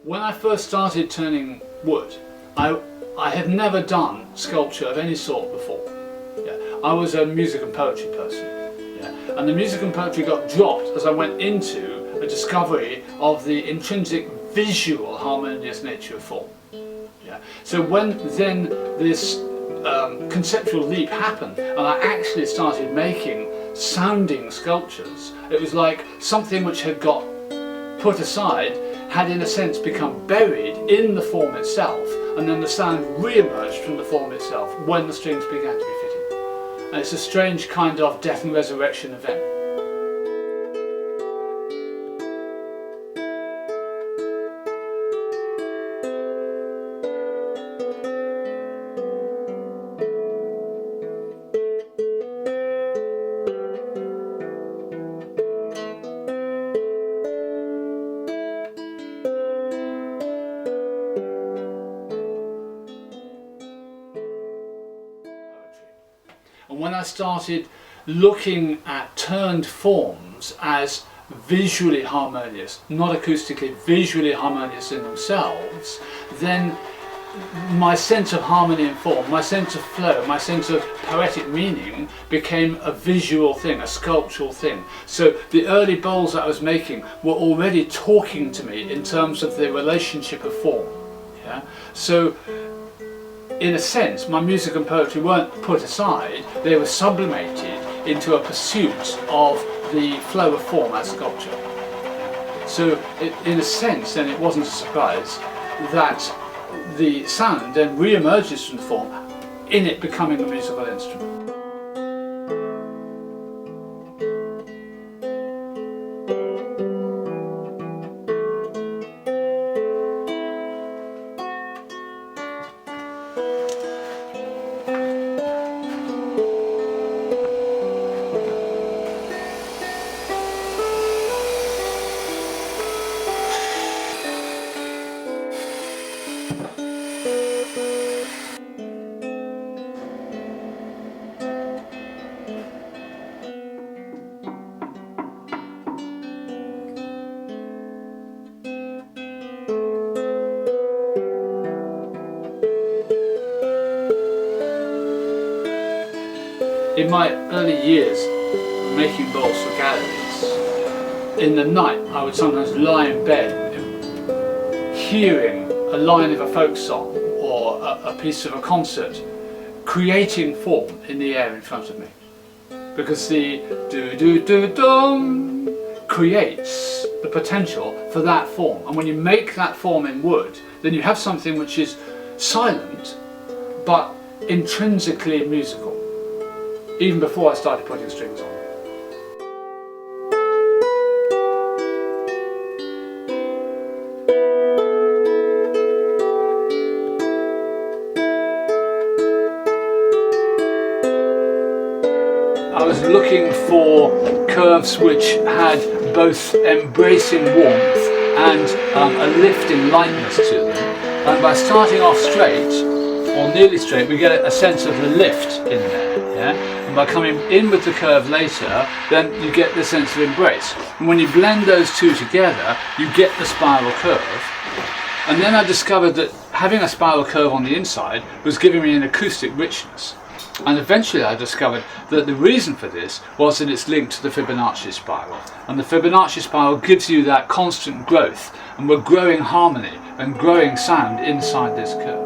When I first started turning wood, I had never done sculpture of any sort before. Yeah. I was a music and poetry person. Yeah. And the music and poetry got dropped as I went into a discovery of the intrinsic visual harmonious nature of form. Yeah. So when then this conceptual leap happened and I actually started making sounding sculptures, it was like something which had got put aside had in a sense become buried in the form itself, and then the sound re-emerged from the form itself when the strings began to be fitted. And it's a strange kind of death and resurrection event. And when I started looking at turned forms as visually harmonious, not acoustically, visually harmonious in themselves, then my sense of harmony and form, my sense of flow, my sense of poetic meaning became a visual thing, a sculptural thing. So the early bowls that I was making were already talking to me in terms of the relationship of form. Yeah? So in a sense, my music and poetry weren't put aside, they were sublimated into a pursuit of the flow of form as sculpture. So in a sense, then it wasn't a surprise that the sound then re-emerges from the form, in it becoming a musical instrument. In my early years making bowls for galleries, in the night I would sometimes lie in bed hearing a line of a folk song or a piece of a concert creating form in the air in front of me, because the do-do-do-dum creates the potential for that form, and when you make that form in wood then you have something which is silent but intrinsically musical, even before I started putting strings on. I was looking for curves which had both embracing warmth and a lifting lightness to them, and by starting off straight, or nearly straight, we get a sense of the lift in there, yeah? And by coming in with the curve later, then you get the sense of embrace. And when you blend those two together, you get the spiral curve. And then I discovered that having a spiral curve on the inside was giving me an acoustic richness. And eventually I discovered that the reason for this was that it's linked to the Fibonacci spiral. And the Fibonacci spiral gives you that constant growth, and we're growing harmony and growing sound inside this curve.